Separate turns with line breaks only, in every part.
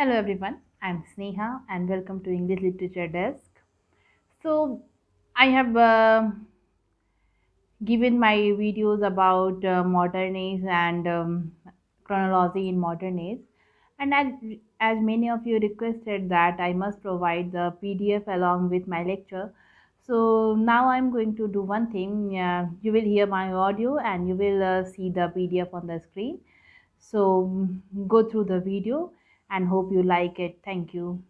Hello everyone, I'm Sneha and welcome to English Literature Desk. So, I have given my videos about modern age and chronology in modern age, and as many of you requested that I must provide the PDF along with my lecture. So, now I'm going to do one thing. You will hear my audio and you will see the PDF on the screen. So, go through the video and hope you like it. Thank you.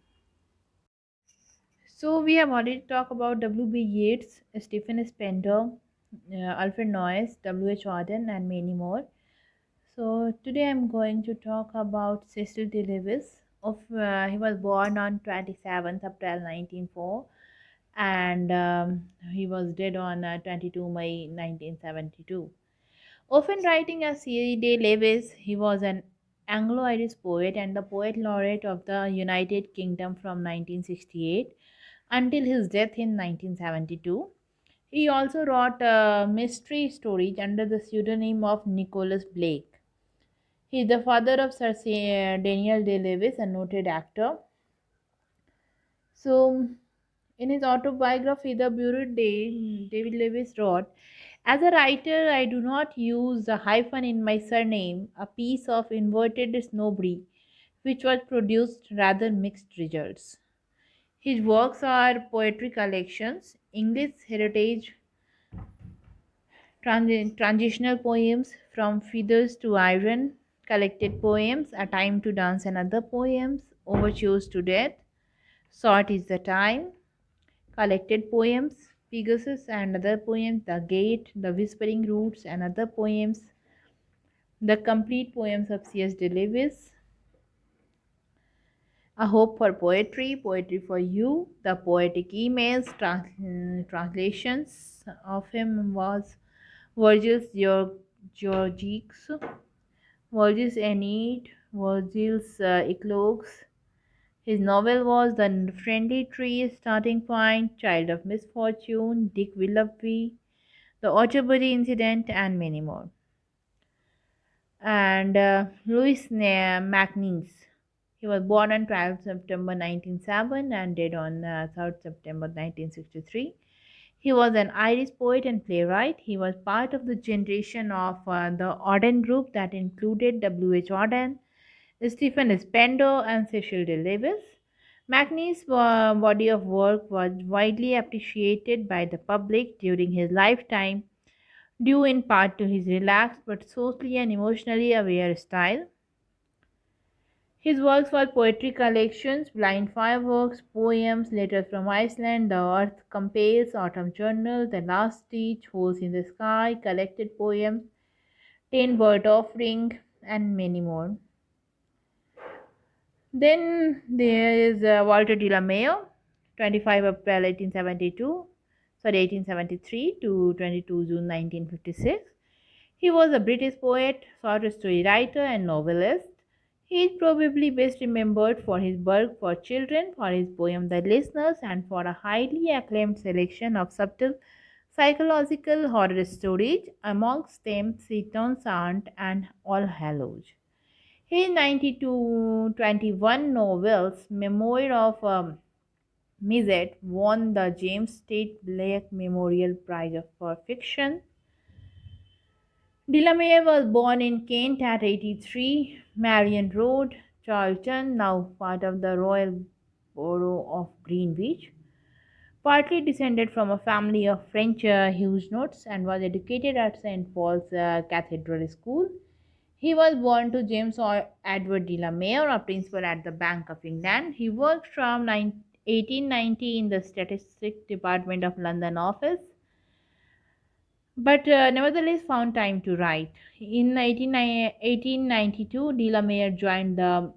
So we have already talked about W.B. Yeats, Stephen Spender, Alfred Noyes, W.H. Auden, and many more. So today I'm going to talk about Cecil D. Lewis. He was born on 27th April 1904, and he was dead on 22 May 1972. Often writing as C. D. Lewis, he was an Anglo-Irish poet and the poet laureate of the United Kingdom from 1968 until his death in 1972. He also wrote mystery stories under the pseudonym of Nicholas Blake. He is the father of Daniel Day Lewis, a noted actor. So, in his autobiography, The Buried Day, David Lewis wrote, "As a writer, I do not use the hyphen in my surname, a piece of inverted snobbery, which was produced rather mixed results." His works are poetry collections, English heritage, transitional poems, From Feathers to Iron, collected poems, A Time to Dance and Other Poems, Overtures to Death, Short is the Time, collected poems, Pegasus and Other Poems, The Gate, The Whispering Roots and Other Poems, The Complete Poems of C.S. de Lewis, A Hope for Poetry, Poetry for You, The Poetic Emails, translations of him was Virgil's Georgics, Virgil's Aeneid, Virgil's Eclogues. His novel was The Friendly Tree, Starting Point, Child of Misfortune, Dick Willoughby, The Otterbury Incident, and many more. And Louis MacNeese. He was born on 12th September 1907 and died on 3rd September 1963. He was an Irish poet and playwright. He was part of the generation of the Auden group that included W.H. Auden, Stephen Spender, and Cecil D. Lewis. MacNeice's body of work was widely appreciated by the public during his lifetime, due in part to his relaxed but socially and emotionally aware style. His works were poetry collections, Blind Fireworks, poems, Letters from Iceland, The Earth Compares, Autumn Journal, The Last Stitch, Holes in the Sky, collected poems, Ten Bird Offering, and many more. Then there is Walter de la Mare, 25 April 1872, 1873 to 22 June 1956. He was a British poet, short story writer, and novelist. He is probably best remembered for his work for children, for his poem The Listeners, and for a highly acclaimed selection of subtle psychological horror stories, amongst them Satan's Aunt and All Hallows. His 1921 novels, Memoir of Mizet, won the James State Blake Memorial Prize for Fiction. Delamere was born in Kent at 83 Marion Road, Charlton, now part of the Royal Borough of Greenwich. Partly descended from a family of French Huguenots and was educated at St. Paul's Cathedral School. He was born to James Edward de la Mare, a principal at the Bank of England. He worked from 1890 in the Statistics Department of London office, but nevertheless found time to write. In 1892, de la Mare joined the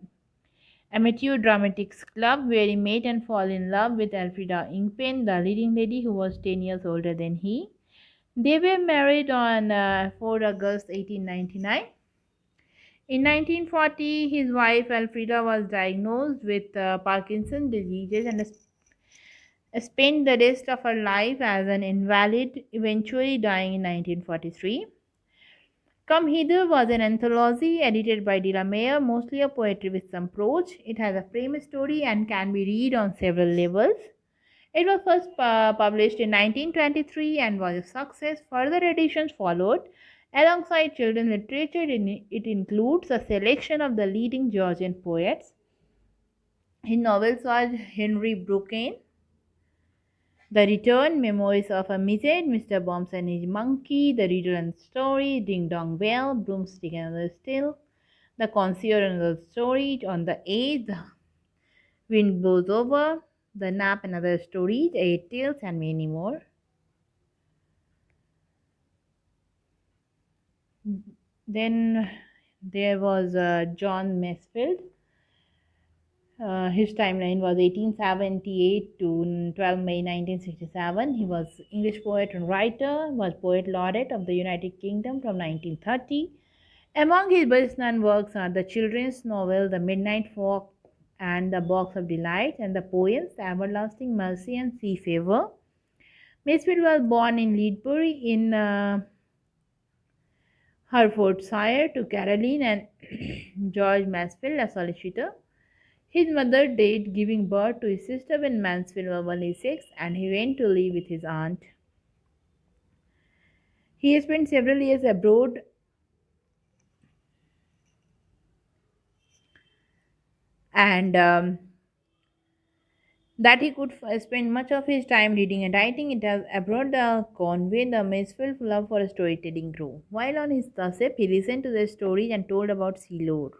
Amateur Dramatics Club, where he met and fell in love with Elfrida Ingpen, the leading lady who was 10 years older than he. They were married on 4 August 1899. In 1940, his wife Elfrida was diagnosed with Parkinson's disease and spent the rest of her life as an invalid, eventually dying in 1943. Come Hither was an anthology edited by De la Mare, mostly a poetry with some prose. It has a frame story and can be read on several levels. It was first published in 1923 and was a success. Further editions followed. Alongside children's literature, it includes a selection of the leading Georgian poets. His novels were Henry Brooklyn, The Return, Memoirs of a Midget, Mr. Bombs and His Monkey, The Riddle and Story, Ding Dong Bell, Broomstick and Another Still, The Concierge and Another Story, On the Edge, The Wind Blows Over, The Nap and Other Stories, Eight Tales, and many more. Then there was John Masefield. His timeline was 1878 to 12 May 1967. He was English poet and writer, was poet laureate of the United Kingdom from 1930. Among his best-known works are the children's novel The Midnight Walk and The Box of Delight, and the poems The Everlasting Mercy and Sea Fever. Masefield was born in Ledbury in Hertfordshire to Caroline and George Masefield, a solicitor. His mother died giving birth to his sister when Mansfield was only 6, and he went to live with his aunt. He spent several years abroad and that he could spend much of his time reading and writing. It has abroad the convey the Masefield love for storytelling grew. While on his gossip, he listened to the stories and told about sea lore.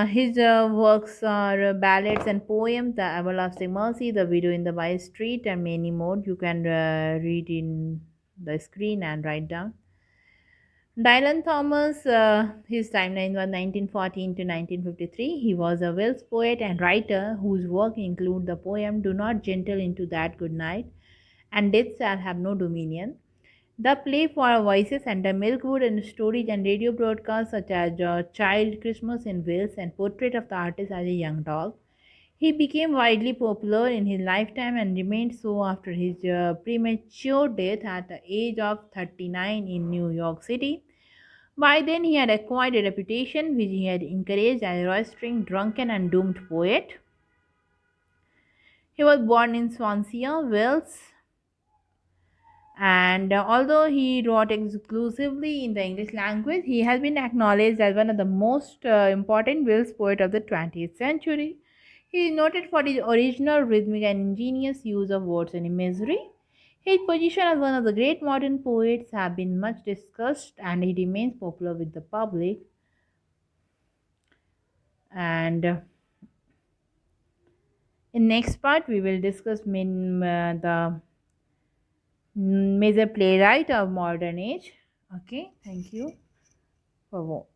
His works are ballads and poems, The Everlasting Mercy, The Widow in the By Street, and many more. You can read in the screen and write down. Dylan Thomas, his timeline was 1914 to 1953. He was a Welsh poet and writer whose work include the poem Do Not Gentle Into That Good Night and Death Shall Have No Dominion. The play for voices under Milkwood and stories and radio broadcasts such as Child Christmas in Wales and Portrait of the Artist as a Young Dog. He became widely popular in his lifetime and remained so after his premature death at the age of 39 in New York City. By then, he had acquired a reputation which he had encouraged as a roistering, drunken, and doomed poet. He was born in Swansea, Wales, and although he wrote exclusively in the English language, he has been acknowledged as one of the most important Welsh poets of the 20th century. He is noted for his original, rhythmic, and ingenious use of words and imagery. His position as one of the great modern poets have been much discussed, and he remains popular with the public. And in next part, we will discuss the major playwright of modern age. Okay, thank you for